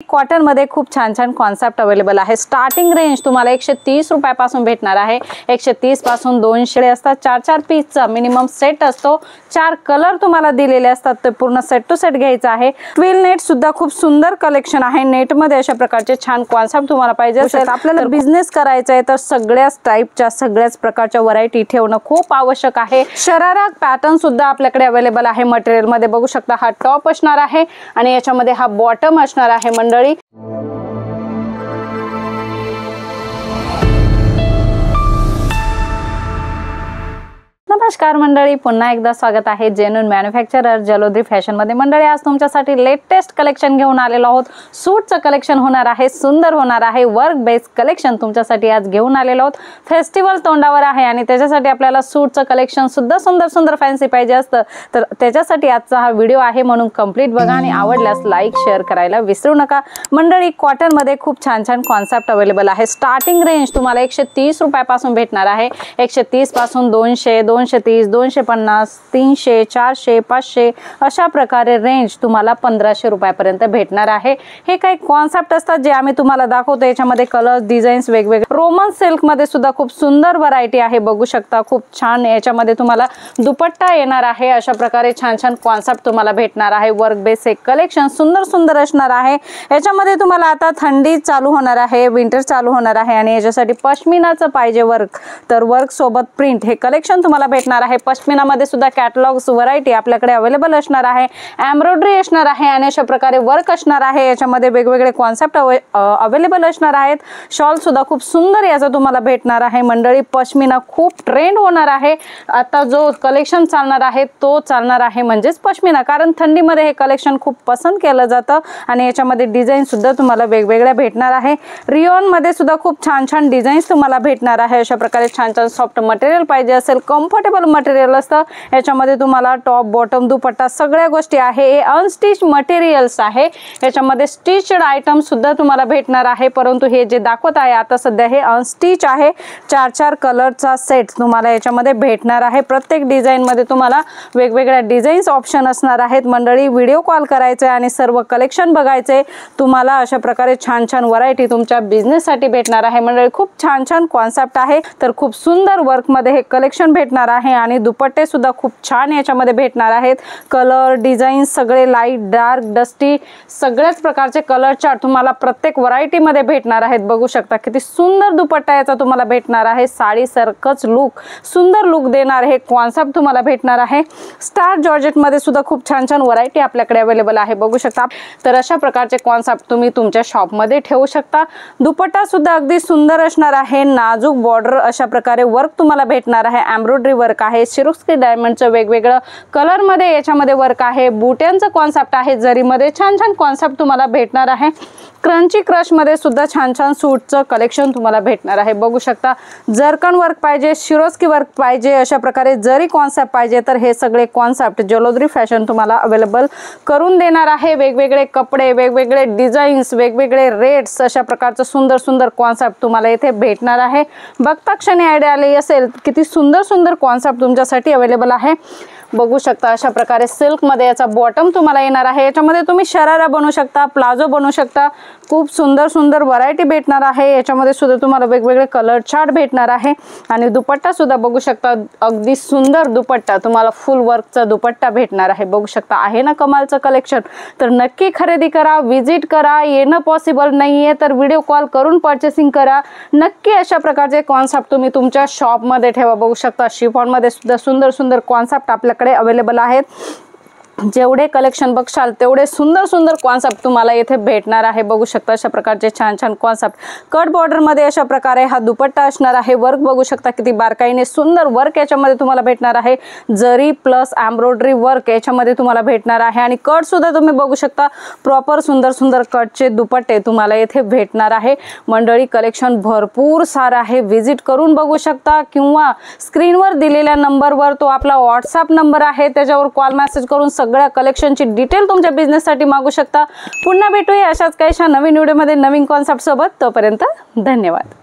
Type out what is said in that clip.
Cotton मध्ये खूप छान छान कॉन्सेप्ट अवेलेबल आहे। स्टार्टिंग रेंज तुम्हाला 130 रुपयापासून भेटणार आहे। 130 पासून 200 असतात। 4 पीसचा मिनिमम सेट असतो। 4 कलर तुम्हाला दिलेले असतात। ते पूर्ण सेट टू सेट घ्यायचा आहे। ट्विल नेट सुद्धा खूप सुंदर कलेक्शन आहे। नेट मध्ये अशा प्रकारचे छान कॉन्सेप्ट तुम्हाला पाहिजे असेल, आपल्याला बिझनेस करायचा आहे तर सगळ्याच टाइपच्या सगळ्याच प्रकारच्या व्हरायटी ठेवणं खूप आवश्यक आहे। शरारा पॅटर्न सुद्धा आपल्याकडे अवेलेबल आहे। मटेरियल मध्ये बघू शकता हा टॉप असणार आहे आणि याच्यामध्ये हा बॉटम असणार आहे मंडळी। नमस्कार मंडळी, पुन्हा एकदा स्वागत आहे जेन्युइन मॅन्युफॅक्चरर जलोद्री फॅशन मध्ये। मंडळी आज तुमच्यासाठी लेटेस्ट कलेक्शन घेऊन आलेलो आहोत। सूटचं कलेक्शन होणार आहे, सुंदर होणार आहे। वर्क बेस्ड कलेक्शन तुमच्यासाठी आज घेऊन आलेलो आहोत। फेस्टिवल तोंडावर आहे आणि त्याच्यासाठी आपल्याला सूटचं कलेक्शन सुद्धा सुंदर फॅन्सी पाहिजे असतं, तर त्याच्यासाठी आजचा हा व्हिडिओ आहे, म्हणून कंप्लीट बघा आणि आवडल्यास लाईक शेअर करायला विसरू नका। मंडळी कॉटन मध्ये खूप छान छान कॉन्सेप्ट अवेलेबल आहे। स्टार्टिंग रेंज तुम्हाला 130 रुपयापासून भेटणार आहे। 130 पासून 200, 230, 250, 300, 400, 500 अशा प्रकारे रेंज तुम्हाला 1500 रुपयापर्यंत भेटणार आहे। हे काही कॉन्सेप्ट असतात जे आम्ही तुम्हाला दाखवतो। याच्यामध्ये कलर डिझाईन्स वेगवेगळे। रोमन सिल्क मध्ये सुद्धा खूप सुंदर व्हरायटी आहे, बघू शकता खूप छान। याच्यामध्ये तुम्हाला दुपट्टा येणार आहे। अशा प्रकारे छान छान कॉन्सेप्ट तुम्हाला भेटणार आहे। वर्क बेसिक कलेक्शन सुंदर असणार आहे। याच्यामध्ये तुम्हाला आता थंडी चालू होणार आहे, विंटर चालू होणार आहे आणि याच्यासाठी पश्मिनाचं पाहिजे वर्क, तर वर्क सोबत प्रिंट हे कलेक्शन तुम्हाला भेटणार आहे। पश्मिना मध्ये सुद्धा कॅटलॉग्स व्हरायटी आपल्याकडे अवेलेबल असणार आहे। एम्ब्रॉयडरी असणार आहे आणि अशा प्रकारे वर्क असणार आहे। याच्यामध्ये वेगवेगळे कॉन्सेप्ट अवेलेबल असणार आहेत। शॉल सुद्धा खूप सुंदर याचा तुम्हाला भेटणार आहे। मंडळी पश्मिना खूप ट्रेंड होणार आहे। आता जो कलेक्शन चालणार आहे तो चालणार आहे म्हणजेच पश्मिना, कारण थंडीमध्ये हे कलेक्शन खूप पसंत केलं जातं आणि याच्यामध्ये डिझाईन सुद्धा तुम्हाला वेगवेगळ्या भेटणार आहे। रिओन मध्ये सुद्धा खूप छान छान डिझाईन्स तुम्हाला भेटणार आहे। अशा प्रकारे छान छान सॉफ्ट मटेरियल पाहिजे असेल, कम्फर्टेबल मटेरियल असतं। याच्यामध्ये तुम्हाला टॉप बॉटम दुपट्टा सगळ्या गोष्टी आहे। हे अनस्टिच मटेरियल्स आहे। याच्यामध्ये स्टिच्ड आयटम सुद्धा तुम्हाला भेटणार आहे, परंतु हे जे दाखवत आहे आता सध्या हे अनस्टिच आहे। 4 कलरचा सेट तुम्हाला याच्यामध्ये भेटणार आहे। प्रत्येक डिझाईन मध्ये तुम्हाला वेगवेगळ्या डिझाईन्स ऑप्शन असणार आहेत। मंडळी व्हिडिओ कॉल करायचे आणि सर्व कलेक्शन बघायचे। तुम्हाला अशा प्रकारे छान छान व्हरायटी तुमच्या बिझनेस साठी भेटणार आहे। मंडळी खूप छान छान कॉन्सेप्ट आहे, तर खूप सुंदर वर्क मध्ये हे कलेक्शन भेटणार आहे आणि दुपट्टे सुद्धा खूप छान याच्यामध्ये भेटणार आहेत। कलर डिझाईन सगळे लाईट डार्क डस्टी सगळ्याच प्रकारचे कलर चार्ट तुम्हाला प्रत्येक व्हरायटी मध्ये भेटणार आहेत। बघू शकता किती सुंदर दुपट्टा याचा तुम्हाला भेटणार आहे। साडी सारखंच लुक, सुंदर लुक देणार हे कॉन्सेप्ट तुम्हाला भेटणार आहे। स्टार जॉर्जेट मध्ये सुद्धा खूप छान छान व्हरायटी आपल्याकडे अवेलेबल आहे, बघू शकता। तर अशा प्रकारचे कॉन्सेप्ट तुम्ही तुमच्या शॉप मध्ये ठेवू शकता। दुपट्टा सुद्धा अगदी सुंदर असणार आहे। नाजूक बॉर्डर अशा प्रकारे वर्क तुम्हाला भेटणार आहे। एम्ब्रॉयडरी वर्क आहे। सिरोस्की डायमंडचं वेगवेगळं कलर मध्ये याच्यामध्ये वर्क आहे। बुट्यांचं कॉन्सेप्ट आहे। जरीमध्ये छान छान कॉन्सेप्ट तुम्हाला भेटणार आहे। क्रंची क्रश मध्ये सुद्धा छान छान सूटचं कलेक्शन तुम्हाला भेटणार आहे, बघू शकता। जरकन वर्क पाहिजे, सिरोस्की वर्क पाहिजे, अशा प्रकारे जरी कॉन्सेप्ट पाहिजे तर हे सगळे कॉन्सेप्ट जलोद्री फॅशन तुम्हाला अवेलेबल करून देणार आहे। वेगवेगळे कपडे, वेगवेगळे डिझाईन्स, वेगवेगळे रेट्स, अशा प्रकारचं सुंदर कॉन्सेप्ट तुम्हाला इथे भेटणार आहे। बघता क्षणी आयडिया आली असेल किती सुंदर कॉन्सेप्ट तुमच्यासाठी अवेलेबल आहे, बघू शकता। अशा प्रकारे सिल्क मध्ये याचा बॉटम तुम्हाला येणार आहे। याच्यामध्ये तुम्ही शरारा बनवू शकता, प्लाझो बनवू शकता। खूप सुंदर व्हरायटी भेटणार आहे। याच्यामध्ये सुद्धा तुम्हाला वेगवेगळे कलर चार्ट भेटणार आहे आणि दुपट्टा सुद्धा बघू शकता। अगदी सुंदर दुपट्टा तुम्हाला फुल वर्कचा दुपट्टा भेटणार आहे, बघू शकता। आहे ना कमालचं कलेक्शन, तर नक्की खरेदी करा, विजिट करा। येणं पॉसिबल नाहीये तर व्हिडिओ कॉल करून परचेसिंग करा। नक्की अशा प्रकारचे कॉन्सेप्ट तुम्ही तुमच्या शॉप मध्ये ठेवा, बघू शकता। शिफॉन मध्ये सुद्धा सुंदर कॉन्सेप्ट आपल्याकडे अवेलेबल आहेत। जेवढे कलेक्शन बघशाल तेवढे सुंदर कॉन्सेप्ट तुम्हाला इथे भेटणार आहे, बघू शकता। अशा प्रकारचे छान कॉन्सेप्ट कट बॉर्डर मध्ये अशा प्रकारे हा दुपट्टा असणार आहे। वर्क बघू शकता किती बारकाईने सुंदर वर्क याच्यामध्ये तुम्हाला भेटणार आहे। जरी प्लस एम्ब्रॉयडरी वर्क याच्यामध्ये तुम्हाला भेटणार आहे आणि कट सुद्धा तुम्ही बघू शकता। प्रॉपर सुंदर कटचे दुपट्टे तुम्हाला इथे भेटणार आहे। मंडळी कलेक्शन भरपूर सारा आहे, विजिट करून बघू शकता किंवा स्क्रीनवर दिलेल्या नंबरवर तो आपला व्हॉट्सअप नंबर आहे, त्याच्यावर कॉल मेसेज करून सगळ्या कलेक्शनची डिटेल तुमच्या बिझनेस साठी मागू शकता। पुन्हा भेटूया अशाच काहीशा नवीन व्हिडिओ मध्ये नवीन कॉन्सेप्ट सोबत। तोपर्यंत धन्यवाद।